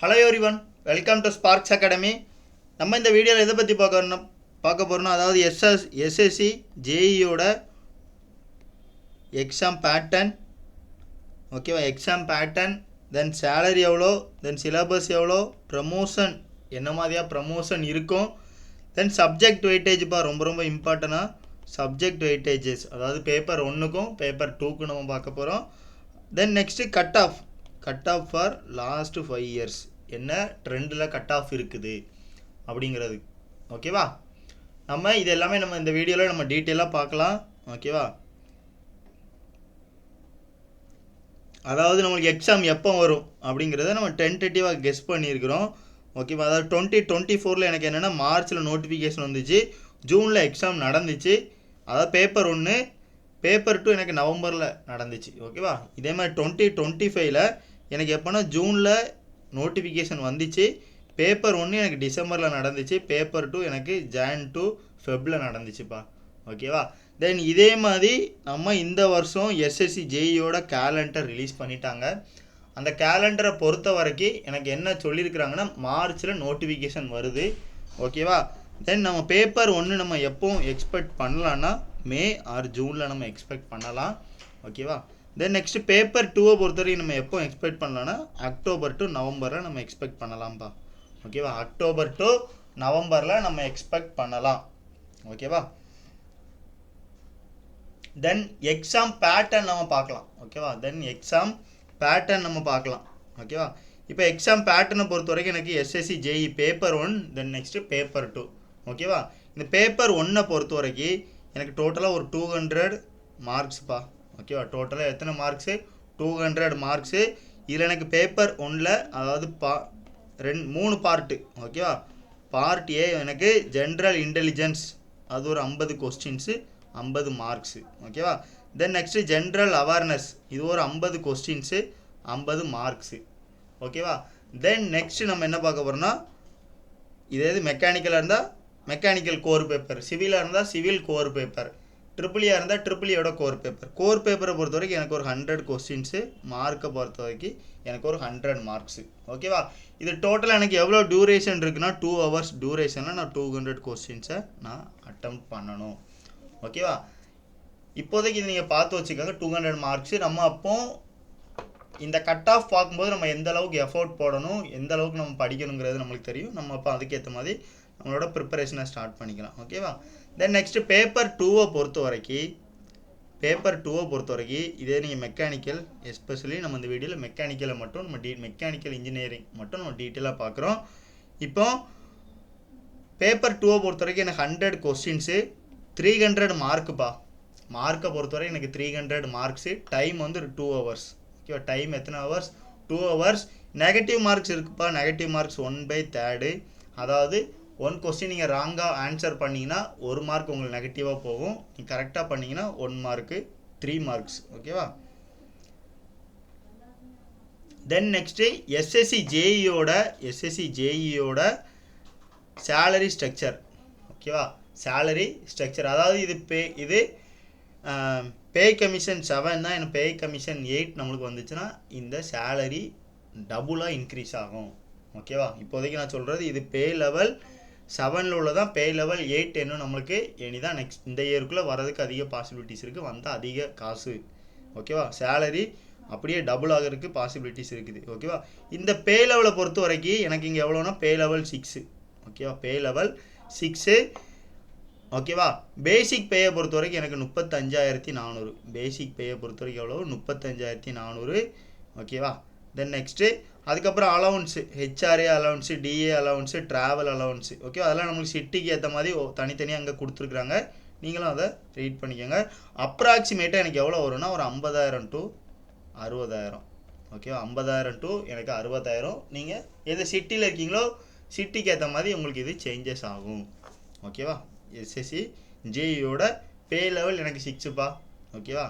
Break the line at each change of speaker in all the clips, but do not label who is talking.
Hello everyone, welcome to Sparks academy. நம்ம இந்த வீடியோவில் எதை பற்றி பார்க்க போகிறோம்னா, அதாவது எஸ்எஸ்சி ஜேஇயோட எக்ஸாம் பேட்டர்ன். ஓகேவா? எக்ஸாம் பேட்டர்ன், தென் சேலரி எவ்வளோ, தென் சிலபஸ் எவ்வளோ, ப்ரமோஷன் என்ன மாதிரியாக ப்ரமோஷன் இருக்கும், தென் சப்ஜெக்ட் வெயிட்டேஜ்ப்பா ரொம்ப ரொம்ப இம்பார்ட்டண்டாக சப்ஜெக்ட் வெயிட்டேஜஸ், அதாவது பேப்பர் 1க்கும் பேப்பர் 2க்கும் நம்ம பார்க்க போகிறோம். Then next cut off for last 5 years என்ன ட்ரெண்டில் கட் ஆஃப் இருக்குது அப்படிங்கிறது. ஓகேவா? நம்ம இது எல்லாமே நம்ம இந்த வீடியோவில் நம்ம டீட்டெயிலாக பார்க்கலாம். ஓகேவா? அதாவது நம்மளுக்கு எக்ஸாம் எப்போ வரும் அப்படிங்கிறத நம்ம டென்டேட்டிவாக கெஸ் பண்ணியிருக்கிறோம். ஓகேவா? அதாவது 2024 எனக்கு என்னென்னா மார்ச்சில் நோட்டிஃபிகேஷன் வந்துச்சு, ஜூனில் எக்ஸாம் நடந்துச்சு. அதாவது பேப்பர் 1, பேப்பர் 2 எனக்கு நவம்பரில் நடந்துச்சு. ஓகேவா? இதே மாதிரி 2025 எனக்கு எப்போனா ஜூனில் நோட்டிஃபிகேஷன் வந்துச்சு, பேப்பர் 1 எனக்கு டிசம்பரில் நடந்துச்சு, பேப்பர் 2 எனக்கு ஜான் டு ஃபெப்ரில் நடந்துச்சுப்பா. ஓகேவா? தென் இதே மாதிரி நம்ம இந்த வருஷம் எஸ்எஸ்சி ஜேஇயோட கேலண்டர் ரிலீஸ் பண்ணிட்டாங்க. அந்த கேலண்டரை பொறுத்த வரைக்கும் எனக்கு என்ன சொல்லியிருக்கிறாங்கன்னா மார்ச்சில் நோட்டிஃபிகேஷன் வருது. ஓகேவா? தென் நம்ம பேப்பர் 1 நம்ம எப்போ எக்ஸ்பெக்ட் பண்ணலான்னா மே ஆர் ஜூனில் நம்ம எக்ஸ்பெக்ட் பண்ணலாம். ஓகேவா? தென் நெக்ஸ்ட் பேப்பர் 2 பொறுத்தவரைக்கும் நம்ம எப்போ எக்ஸ்பெக்ட் பண்ணலாம்னா அக்டோபர் டு நவம்பரில் நம்ம எக்ஸ்பெக்ட் பண்ணலாம்ப்பா. ஓகேவா? அக்டோபர் டு நவம்பரில் நம்ம எக்ஸ்பெக்ட் பண்ணலாம். ஓகேவா? தென் எக்ஸாம் பேட்டர்ன் நம்ம பார்க்கலாம். ஓகேவா? தென் எக்ஸாம் பேட்டர்ன் நம்ம பார்க்கலாம். ஓகேவா? இப்போ எக்ஸாம் பேட்டர்னை பொறுத்த வரைக்கும் எனக்கு SSC JE paper 1, then next paper 2. ஓகேவா? இந்த பேப்பர் 1 பொறுத்த வரைக்கும் எனக்கு டோட்டலாக ஒரு 200 மார்க்ஸ்ப்பா. ஓகேவா? டோட்டலாக எத்தனை மார்க்ஸு? 200 மார்க்ஸு. இதில் எனக்கு பேப்பர் 1 அதாவது 3 பார்ட்டு. ஓகேவா? பார்ட் ஏ எனக்கு ஜென்ரல் இன்டெலிஜென்ஸ், அது ஒரு 50 கொஸ்டின்ஸு, 50 மார்க்ஸு. ஓகேவா? தென் நெக்ஸ்ட்டு ஜென்ரல் அவேர்னஸ், இது ஒரு 50 கொஸ்டின்ஸு, 50 மார்க்ஸு. ஓகேவா? தென் நெக்ஸ்ட்டு நம்ம என்ன பார்க்க போகிறோம்னா, இதே இது மெக்கானிக்கலாக இருந்தால் மெக்கானிக்கல் கோர் பேப்பர், சிவிலாக இருந்தால் சிவில் கோர் பேப்பர், ட்ரிபிளியாக இருந்தால் ட்ரிபிளியோட கோர் பேப்பரை பொறுத்த வரைக்கும் எனக்கு ஒரு 100 கொஸ்டின்ஸு, மார்க்கை பொறுத்த வரைக்கும் எனக்கு ஒரு 100 மார்க்ஸு. ஓகேவா? இது டோட்டலாக எனக்கு எவ்வளோ டியூரேஷன் இருக்குன்னா 2 ஹவர்ஸ் டியூரேஷனில் நான் 200 கொஸ்டின்ஸை நான் அட்டெம்ப்ட் பண்ணணும். ஓகேவா? இப்போதைக்கு இது நீங்கள் பார்த்து வச்சுக்கோங்க, 200 மார்க்ஸு. நம்ம அப்போ இந்த கட் ஆஃப் பார்க்கும்போது நம்ம எந்த அளவுக்கு எஃபோர்ட் போடணும், எந்த அளவுக்கு நம்ம படிக்கணுங்கிறது நம்மளுக்கு தெரியும். நம்ம அப்போ அதுக்கேற்ற மாதிரி நம்மளோட ப்ரிப்பரேஷனை ஸ்டார்ட் பண்ணிக்கலாம். ஓகேவா? தென் நெக்ஸ்ட்டு பேப்பர் 2 பொறுத்த வரைக்கும் இதே நீங்கள் மெக்கானிக்கல், எஸ்பெஷலி நம்ம இந்த வீடியோவில் மெக்கானிக்கலை மட்டும் நம்ம மெக்கானிக்கல் இன்ஜினியரிங் மட்டும் நம்ம டீட்டெயிலாக பார்க்குறோம். இப்போ பேப்பர் 2 பொறுத்த வரைக்கும் எனக்கு 100 கொஸ்டின்ஸு, 300 மார்க்குப்பா. மார்க்கை பொறுத்த வரைக்கும் எனக்கு 300 மார்க்ஸு. டைம் வந்து 2 ஹவர்ஸ். ஓகேவா? டைம் எத்தனை ஹவர்ஸ்? 2 ஹவர்ஸ். நெகட்டிவ் மார்க்ஸ் இருக்குப்பா. Negative marks 1/3. அதாவது 1 கொஸ்டின் நீங்கள் ராங்காக ஆன்சர் பண்ணிங்கன்னா 1 மார்க் உங்களுக்கு நெகட்டிவாக போகும். நீங்கள் கரெக்டாக பண்ணிங்கன்னா 1 மார்க்கு, 3 மார்க்ஸ். ஓகேவா? தென் நெக்ஸ்ட்டு எஸ்எஸ்சி ஜேஇயோட சேலரி ஸ்ட்ரக்சர். ஓகேவா? சேலரி ஸ்ட்ரக்சர், அதாவது இது பே கமிஷன் 7 தான், எனக்கு பே கமிஷன் 8 நம்மளுக்கு வந்துச்சுன்னா இந்த சேலரி டபுளாக இன்க்ரீஸ் ஆகும். ஓகேவா? இப்போதைக்கு நான் சொல்கிறது இது பே லெவல் 7 உள்ளதான். பே லெவல் 8 இன்னும் நம்மளுக்கு இனிதான் நெக்ஸ்ட் இந்த இயருக்குள்ளே வரதுக்கு அதிக பாசிபிலிட்டிஸ் இருக்குது, வந்தால் அதிக காசு. ஓகேவா? சேலரி அப்படியே டபுள் ஆகிறதுக்கு பாசிபிலிட்டிஸ் இருக்குது. ஓகேவா? இந்த பே லெவலை பொறுத்த வரைக்கும் எனக்கு இங்கே எவ்வளோனா பே லெவல் 6. ஓகேவா? பே லெவல் 6. ஓகேவா? பேசிக் பேயை பொறுத்த வரைக்கும் எனக்கு 35,400. பேசிக் பேயை பொறுத்த வரைக்கும் எவ்வளோ? 35,400. ஓகேவா? தென் நெக்ஸ்ட்டு அதுக்கப்புறம் அலவுன்ஸு, ஹெச்ஆர்ஏ அலவுன்ஸு, டிஏ அலவுன்ஸு, ட்ராவல் அலவுன்ஸு. ஓகே, அதெல்லாம் நம்மளுக்கு சிட்டிக்கு ஏற்ற மாதிரி தனித்தனியாக அங்கே கொடுத்துருக்குறாங்க. நீங்களும் அதை ரீட் பண்ணிக்கோங்க. அப்ராக்சிமேட்டாக எனக்கு எவ்வளோ வரும்னா ஒரு 50,000 டு 60,000. ஓகேவா? 50,000 டு எனக்கு 60,000. நீங்கள் எது சிட்டியில் இருக்கீங்களோ சிட்டிக்கு ஏற்ற மாதிரி உங்களுக்கு இது சேஞ்சஸ் ஆகும். ஓகேவா? எஸ்எஸ்சி ஜேஇயோட பே லெவல் எனக்கு 6ப்பா. ஓகேவா?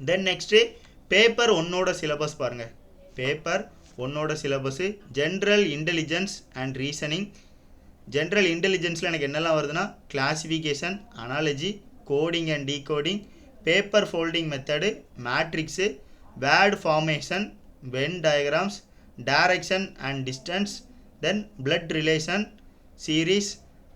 தென் நெக்ஸ்ட்டு பேப்பர் 1 சிலபஸ் பாருங்கள். Paper 1 syllabus general intelligence and reasoning. General இன்டெலிஜென்ஸில் எனக்கு என்னெல்லாம் வருதுன்னா classification, analogy, coding and decoding, paper folding method, matrix, word formation, Venn diagrams, direction and distance, then blood relation, series,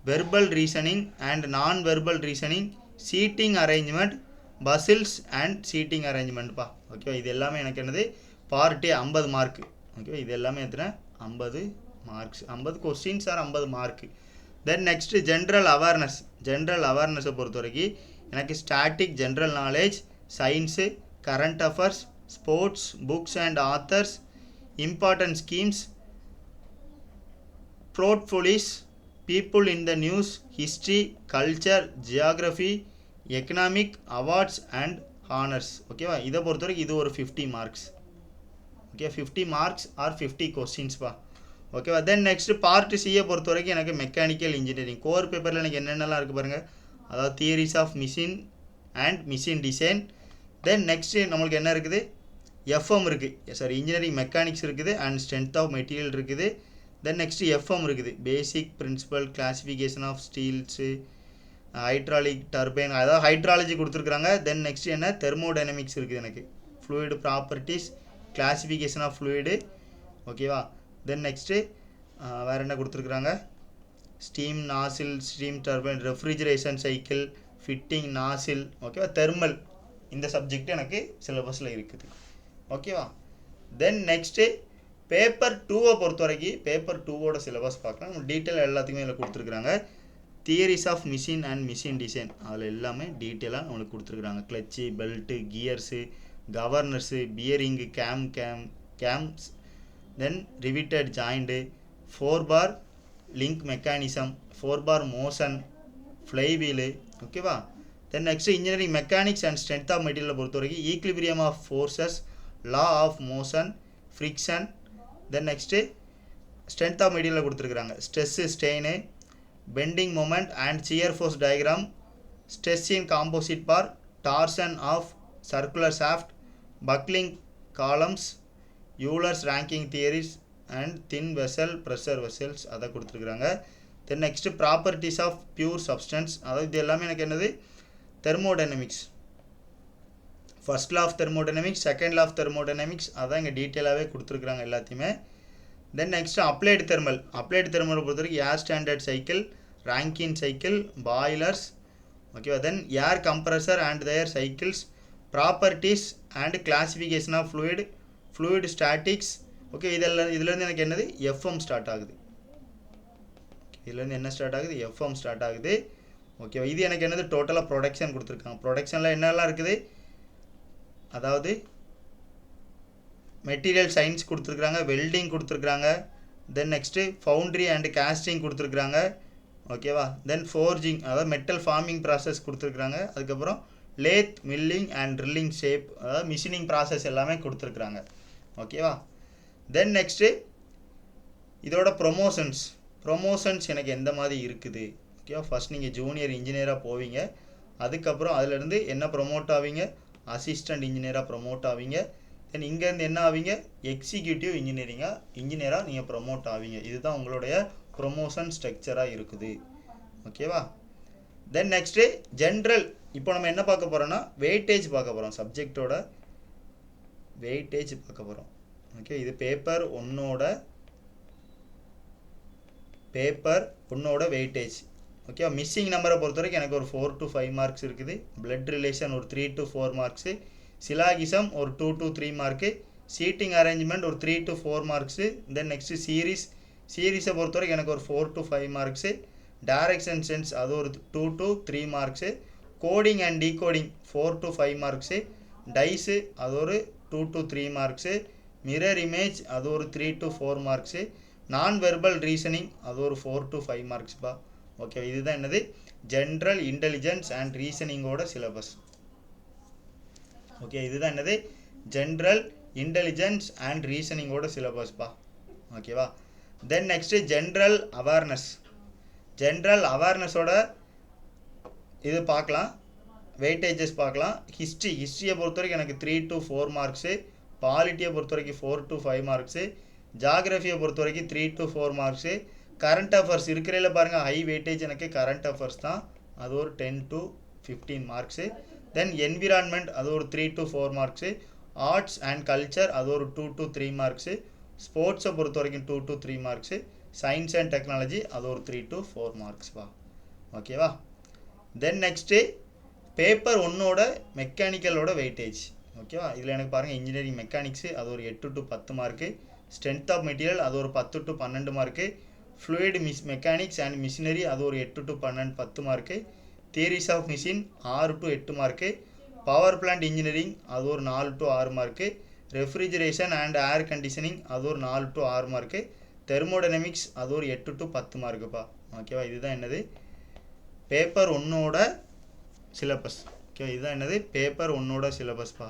verbal reasoning and non-verbal reasoning, seating arrangement, bustles and seating arrangement பா. Okay, இது எல்லாமே எனக்கு என்னது part 50 mark. Okay, இது எல்லாமே எத்தனை 50 marks, 50 questions or 50 mark. Then next general awareness. General அவேர்னஸை பொறுத்த வரைக்கும் எனக்கு static general knowledge, science, current affairs, sports, books and authors, important schemes, portfolios, people in the news, history, culture, geography, economic, awards and honors. ஓகேவா, இதை பொறுத்த வரைக்கும் இது ஒரு 50 மார்க்ஸ். ஓகே, 50 மார்க்ஸ் ஆர் 50 கொஸ்டின்ஸ்பா. ஓகேவா. தென் நெக்ஸ்ட் பார்ட் சியை பொறுத்த வரைக்கும் எனக்கு மெக்கானிக்கல் இன்ஜினியரிங் கோர் பேப்பரில் எனக்கு என்னென்னலாம் இருக்குது பாருங்கள். அதாவது theories of machine and machine design. Then next நம்மளுக்கு என்ன இருக்குது, எஃப்எம் இருக்குது, சாரி இன்ஜினியரிங் மெக்கானிக்ஸ் இருக்குது அண்ட் ஸ்ட்ரென்த் ஆஃப் மெட்டீரியல் இருக்குது. தென் நெக்ஸ்ட்டு எஃப்எம் இருக்குது, basic principle classification of steels, hydraulic turbine, அதாவது ஹைட்ராலஜி கொடுத்துருக்குறாங்க. தென் நெக்ஸ்ட் என்ன தெர்மோடைனமிக்ஸ் இருக்குது எனக்கு, fluid properties, classification of fluid. ஓகேவா. தென் நெக்ஸ்ட்டு வேறு என்ன கொடுத்துருக்குறாங்க, steam nozzle, steam turbine, refrigeration cycle, fitting nozzle. ஓகேவா. தெர்மல், இந்த சப்ஜெக்ட் எனக்கு சிலபஸில் இருக்குது. ஓகேவா. தென் நெக்ஸ்ட்டு பேப்பர் 2வை பொறுத்த வரைக்கும் பேப்பர் 2வோட சிலபஸ் பார்க்கலாம். நம்ம டீட்டெயில் எல்லாத்துக்குமே இதில் கொடுத்துருக்குறாங்க. Theories of machine and machine design, அதில் எல்லாமே டீட்டெயிலாக நம்மளுக்கு கொடுத்துருக்குறாங்க. Clutch, belt, gears, governors, bearing, cams, then riveted joint, 4 bar link mechanism, 4 bar motion, flywheel. ஓகேவா. Then next engineering mechanics and strength of மெட்டீரியலை பொறுத்த வரைக்கும் equilibrium of forces, law of motion, friction. Then next strength of மெட்டீரியலில் கொடுத்துருக்குறாங்க stress, strain, bending moment and shear force diagram, stress in composite bar, torsion of circular shaft, buckling columns, Euler's Rankine theories and thin vessel, pressure vessels, அதை கொடுத்துருக்குறாங்க. Then next properties of pure substance, அதாவது இது எல்லாமே எனக்கு என்னது thermodynamics, first law of thermodynamics, second law of thermodynamics, அதான் இங்கே டீட்டெயிலாகவே கொடுத்துருக்குறாங்க எல்லாத்தையுமே. Then next applied thermal. Applied தெர்மலை பொறுத்த வரைக்கும் air standard cycle, Rankine cycle, boilers. ஓகேவா. Then air compressor and their cycles, properties and classification of fluid, fluid statics. Okay, இதுலேருந்து எனக்கு என்னது எஃப்எம் ஸ்டார்ட் ஆகுது. இதுலேருந்து என்ன ஸ்டார்ட் ஆகுது, எஃப்எம் ஸ்டார்ட் ஆகுது. ஓகேவா. இது எனக்கு என்னது டோட்டலாக ப்ரொடக்ஷன் கொடுத்துருக்காங்க. ப்ரொடக்ஷனில் என்னெல்லாம் இருக்குது, அதாவது மெட்டீரியல் சயின்ஸ் கொடுத்துருக்குறாங்க, வெல்டிங் கொடுத்துருக்குறாங்க. Then next foundry and casting கொடுத்துருக்குறாங்க. ஓகேவா. தென் ஃபோர்ஜிங், அதாவது மெட்டல் ஃபார்மிங் ப்ராசஸ் கொடுத்துருக்குறாங்க. அதுக்கப்புறம் lathe, milling and drilling shape, அதாவது மிஷினிங் ப்ராசஸ் எல்லாமே கொடுத்துருக்குறாங்க. ஓகேவா. தென் நெக்ஸ்ட்டு இதோட ப்ரொமோஷன்ஸ் எனக்கு எந்த மாதிரி இருக்குது. ஓகேவா. ஃபஸ்ட் நீங்கள் ஜூனியர் இன்ஜினியராக போவீங்க, அதுக்கப்புறம் அதிலேருந்து என்ன ப்ரொமோட் ஆவீங்க, அசிஸ்டண்ட் இன்ஜினியராக ப்ரொமோட் ஆவீங்க. தென் இங்கேருந்து என்ன ஆவீங்க, எக்ஸிக்யூட்டிவ் இன்ஜினியராக நீங்கள் ப்ரொமோட் ஆவீங்க. இதுதான் உங்களுடைய ப்ரொமோஷன் ஸ்ட்ரக்சராக இருக்குது. ஓகேவா. Then next general. இப்போ நம்ம என்ன பார்க்க போகிறோம்னா வெயிட்டேஜ் பார்க்க போகிறோம், சப்ஜெக்டோட வெயிட்டேஜ் பார்க்க போகிறோம். ஓகே, இது பேப்பர் ஒன்னோட வெயிட்டேஜ். ஓகே, மிஸ்ஸிங் நம்பரை பொறுத்த வரைக்கும் எனக்கு ஒரு 4 to 5 மார்க்ஸ் இருக்குது. பிளட் ரிலேஷன் ஒரு 3 to 4 மார்க்ஸு, சிலாகிசம் ஒரு 2 to 3 மார்க்கு, சீட்டிங் அரேஞ்ச்மெண்ட் ஒரு 3 to 4 மார்க்ஸு. தென் நெக்ஸ்ட்டு சீரீஸை பொறுத்த வரைக்கும் எனக்கு ஒரு 4 to 5 மார்க்ஸு, டைரக்ஷன் சென்ஸ் அது ஒரு 2 to 3 marks, coding and decoding 4 to 5 marks, dice அது ஒரு 2 to 3 மார்க்ஸு, மிரர் இமேஜ் அது ஒரு 3 to 4 மார்க்ஸு, நான் வெர்பல் ரீசனிங் அது ஒரு 4 to 5 மார்க்ஸ்பா. ஓகே, இதுதான் என்னது ஜென்ரல் இன்டெலிஜென்ஸ் அண்ட் ரீசனிங்கோட சிலபஸ். ஓகே, இதுதான் என்னது ஜென்ரல் இன்டெலிஜென்ஸ் அண்ட் ரீசனிங்கோட சிலபஸ்பா. ஓகேவா. தென் நெக்ஸ்ட்டு ஜென்ரல் அவேர்னஸோட இது பார்க்கலாம், வெயிட்டேஜஸ் பார்க்கலாம். ஹிஸ்ட்ரியை பொறுத்த வரைக்கும் எனக்கு 3 to 4 மார்க்ஸு, பாலிட்டியை பொறுத்த வரைக்கும் 4 to 5 மார்க்ஸு, ஜாகிரஃபியை பொறுத்த வரைக்கும் 3 to 4 மார்க்ஸு, கரண்ட் அஃபேர்ஸ் இருக்கிறதில் பாருங்கள் ஹை வெயிட்டேஜ் எனக்கு கரண்ட் அஃபேர்ஸ் தான், அது ஒரு 10 to 15 மார்க்ஸு. தென் என்விரான்மெண்ட் அது ஒரு 3 to 4 marks, arts and culture அது ஒரு 2 to 3 மார்க்ஸு, ஸ்போர்ட்ஸை பொறுத்த வரைக்கும் 2 to 3 marks, science and technology அது ஒரு 3 to 4 மார்க்ஸ்ப்பா. ஓகேவா? தென் நெக்ஸ்ட்டு பேப்பர் 1ஓட மெக்கானிக்கலோட வெயிட்டேஜ். ஓகேவா? இதில் எனக்கு பாருங்கள் இன்ஜினியரிங் மெக்கானிக்ஸு அது ஒரு 8 to 10 mark, strength of material அது ஒரு 10 to 12 mark, fluid mechanics and machinery அது ஒரு 8 to 10 mark, theories of machine 6 to 8 mark, power plant engineering அது ஒரு 4 to 6 mark, refrigeration and air conditioning அது ஒரு 4 to 6 மார்க்கு, தெர்மோடைனமிக்ஸ் அது ஒரு 8 to 10 மார்க்குப்பா. ஓகேவா? இதுதான் என்னது பேப்பர் 1ஓட சிலபஸ். ஓகேவா? இதுதான் என்னது பேப்பர் 1ஓட சிலபஸ்ப்பா.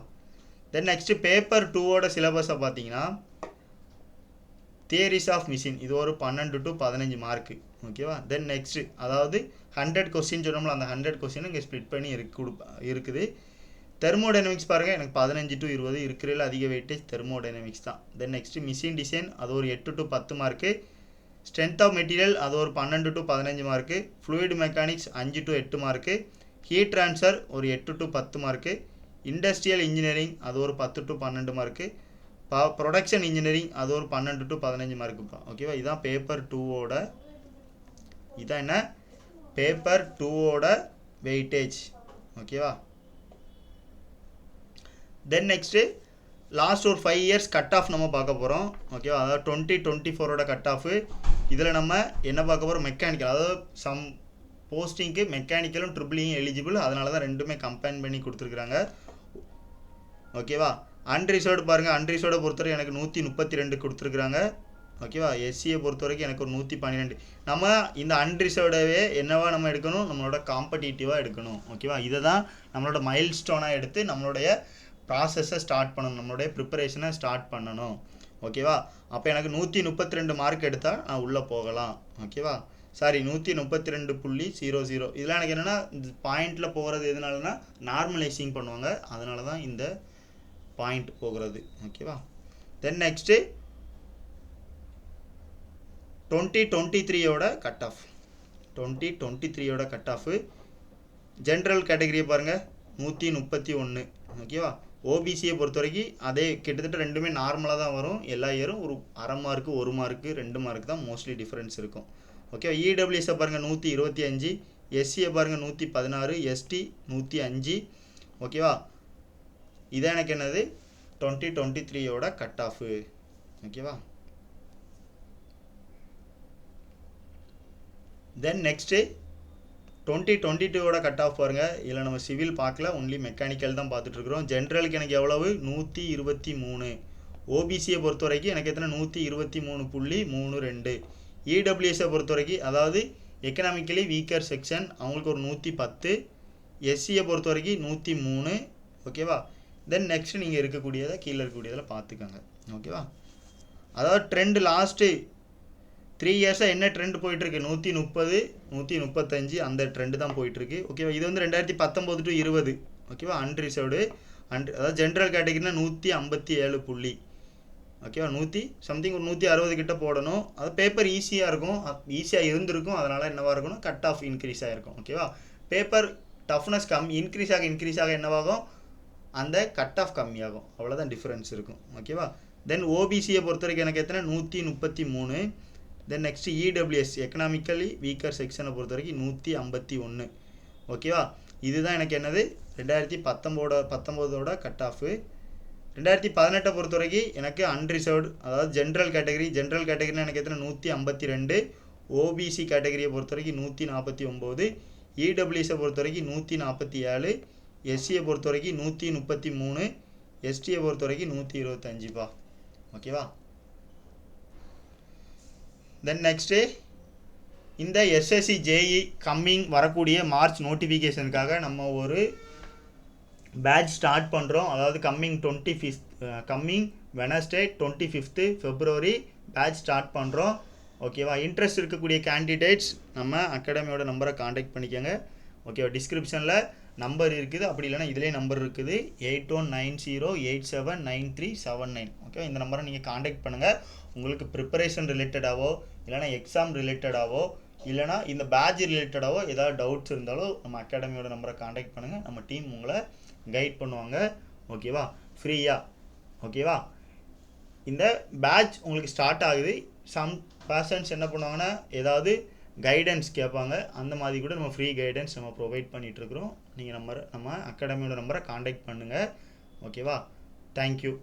தென் நெக்ஸ்ட்டு பேப்பர் 2ஓட சிலபஸை பார்த்தீங்கன்னா தியரிஸ் ஆஃப் மிஷின் இது ஒரு 12 to 15 மார்க்கு. ஓகேவா? தென் நெக்ஸ்ட்டு அதாவது 100 கொஸ்டின் சொன்னோம்ல, அந்த 100 கொஸ்டின் இங்கே ஸ்ப்ளிட் பண்ணி இருக்குது. தெர்மோடைனமிக்ஸ் பாருங்கள் எனக்கு 15 to 20 இருக்கிறதுல அதிக வெயிட்டேஜ் தெர்மோடைனமிக்ஸ் தான். தென் நெக்ஸ்ட்டு மிஷின் டிசைன் அது ஒரு 8 to 10 mark, strength of material அது ஒரு 12 to 15 mark, fluid mechanics 5 to 8 mark, heat transfer ஒரு 8 to 10 மார்க்கு, இண்டஸ்ட்ரியல் இன்ஜினியரிங் அது ஒரு 10 to 12 மார்க்கு, ப்ரொடக்ஷன் இன்ஜினியரிங் அது ஒரு 12 to 15 மார்க்குப்பா. ஓகேவா? இதுதான் பேப்பர் 2ஓட இதான் என்ன பேப்பர் 2ஓட வெயிட்டேஜ். ஓகேவா? தென் நெக்ஸ்ட்டு லாஸ்ட் ஒரு 5 years கட் ஆஃப் நம்ம பார்க்க போகிறோம். ஓகேவா? அதாவது 2024ஓட கட் ஆஃபு. இதில் நம்ம என்ன பார்க்க போகிறோம் மெக்கானிக்கல், அதாவது சம் போஸ்டிங்க்கு மெக்கானிக்கலும் ட்ரிபிளியும் எலிஜிபிள், அதனால தான் ரெண்டுமே கம்பைன் பண்ணி கொடுத்துருக்குறாங்க. ஓகேவா? அன்ரிசர்வ்டு பாருங்கள், அன்ரிசர்வ்டை பொறுத்தவரை எனக்கு 132 கொடுத்துருக்குறாங்க. ஓகேவா? எஸ்சியை பொறுத்த வரைக்கும் எனக்கு ஒரு 112. நம்ம இந்த அன்ரிசர்வ்டவே என்னவா நம்ம எடுக்கணும், நம்மளோட காம்படிட்டிவாக எடுக்கணும். ஓகேவா? இதை தான் நம்மளோட மைல் ஸ்டோனாக எடுத்து நம்மளுடைய ப்ராசஸை ஸ்டார்ட் பண்ணணும், நம்மளுடைய ப்ரிப்பரேஷனை ஸ்டார்ட் பண்ணணும். ஓகேவா? அப்போ எனக்கு 132 மார்க் எடுத்தால் நான் உள்ளே போகலாம். ஓகேவா? சாரி 132.00. இதெல்லாம் எனக்கு என்னென்னா பாயிண்டில் போகிறது எதனாலனா நார்மலைசிங் பண்ணுவாங்க, அதனால தான் இந்த பாயிண்ட் போகிறது. ஓகேவா? தென் நெக்ஸ்ட்டு 2023ஓட கட் ஆஃப். 2023ஓட கட் ஆஃபு ஜென்ரல் கேட்டகரியை பாருங்கள் 131. ஓகேவா? ஓபிசியை பொறுத்த வரைக்கும் அதே கிட்டத்தட்ட ரெண்டுமே நார்மலாக தான் வரும். எல்லா இயரும் ஒரு அரை மார்க்கு 1 மார்க்கு 2 மார்க்கு தான் மோஸ்ட்லி டிஃப்ரென்ஸ் இருக்கும். ஓகேவா? இடபிள்யூஎஸை பாருங்கள் 125, எஸ்சியை பாருங்கள் 116, எஸ்டி 105. ஓகேவா? இதான் எனக்கு என்னது 2023ஓட கட் ஆஃபு. ஓகேவா? தென் நெக்ஸ்ட்டு 2022ஓட கட் ஆஃப் பாருங்கள். இதில் நம்ம சிவில் பார்க்கல, ஒன்லி மெக்கானிக்கல் தான் பார்த்துட்ருக்குறோம். ஜென்ரலுக்கு எனக்கு எவ்வளவு 123. ஓபிசியை பொறுத்த வரைக்கும் எனக்கு எத்தனை 123.32. இடபிள்யூஎஸை பொறுத்த வரைக்கும் அதாவது எக்கனாமிக்கலி வீக்கர் செக்ஷன் அவங்களுக்கு ஒரு 110. எஸ்சியை பொறுத்த வரைக்கும் 103. ஓகேவா? தென் நெக்ஸ்ட் நீங்கள் இருக்கக்கூடியதை கீழே இருக்கக்கூடியதில் பார்த்துக்கோங்க. ஓகேவா? அதாவது ட்ரெண்டு லாஸ்ட்டு 3 இயர்ஸாக என்ன ட்ரெண்ட் போயிட்டுருக்கு 130, 135 அந்த ட்ரெண்டு தான் போயிட்டுருக்கு. ஓகேவா? இது வந்து 2019 to 20. ஓகேவா? அன்ரிசர்வ்டு அதாவது ஜென்ரல் கேட்டகிரினா 157 புள்ளி. ஓகேவா? 100 சம்திங் ஒரு 160 கிட்ட போடணும். அது பேப்பர் ஈஸியாக இருக்கும், ஈஸியாக இருந்திருக்கும், அதனால் என்னவாக இருக்கணும் கட் ஆஃப் இன்க்ரீஸ் ஆகிருக்கும். ஓகேவா? பேப்பர் டஃப்னஸ் இன்க்ரீஸ் ஆக என்னவாகும் அந்த கட் ஆஃப் கம்மியாகும், அவ்வளோதான் டிஃப்ரென்ஸ் இருக்கும். ஓகேவா? தென் ஓபிசியை பொறுத்த வரைக்கும் எனக்கு எத்தனை 133. Then next EWS economically weaker செக்ஷனை பொறுத்த வரைக்கும் 151. ஓகேவா? இதுதான் எனக்கு என்னது 2019ஓட கட் ஆஃபு. 2018 பொறுத்த வரைக்கும் எனக்கு அன்ரிசர்வ்டு அதாவது ஜென்ரல் கேட்டகரினா எனக்கு எத்தனை 152. ஓபிசி கேட்டகரியை பொறுத்த வரைக்கும் 149. இடபிள்யூஎஸை பொறுத்த வரைக்கும் 147. எஸ்சியை பொறுத்த வரைக்கும் 133. எஸ்டியை பொறுத்த வரைக்கும் 125பா. ஓகேவா? தென் நெக்ஸ்ட்டு இந்த எஸ்எஸ்சி ஜேஇ கம்மிங் வரக்கூடிய மார்ச் நோட்டிஃபிகேஷனுக்காக நம்ம ஒரு பேட்ச் ஸ்டார்ட் பண்ணுறோம். அதாவது coming Wednesday 25th February batch start பண்ணுறோம். ஓகேவா? இன்ட்ரெஸ்ட் இருக்கக்கூடிய கேண்டிடேட்ஸ் நம்ம அகாடமியோட நம்பரை காண்டாக்ட் பண்ணிக்கோங்க. ஓகேவா? டிஸ்கிரிப்ஷனில் நம்பர் இருக்குது, அப்படி இல்லைனா இதிலே நம்பர் இருக்குது 8190879379. ஓகே, இந்த நம்பரை நீங்கள் காண்டாக்ட் பண்ணுங்கள். உங்களுக்கு ப்ரிப்பரேஷன் ரிலேட்டடாவோ இல்லைனா எக்ஸாம் ரிலேட்டடாவோ இல்லைனா இந்த பேட்ச் ரிலேட்டடாவோ ஏதாவது டவுட்ஸ் இருந்தாலும் நம்ம அகாடமியோட நம்பரை காண்டாக்ட் பண்ணுங்கள். நம்ம டீம் உங்களை கைட் பண்ணுவாங்க. ஓகேவா? ஃப்ரீயாக ஓகேவா? இந்த பேட்ச் உங்களுக்கு ஸ்டார்ட் ஆகுது. சம் பர்சன்ஸ் என்ன பண்ணுவாங்கன்னா ஏதாவது கைடன்ஸ் கேட்பாங்க. அந்த மாதிரி கூட நம்ம ஃப்ரீ கைடன்ஸ் நம்ம ப்ரொவைட் பண்ணிகிட்ருக்குறோம். நீங்கள் நம்ம அகாடமியோட நம்பரை காண்டாக்ட் பண்ணுங்கள். ஓகேவா? தேங்க்யூ.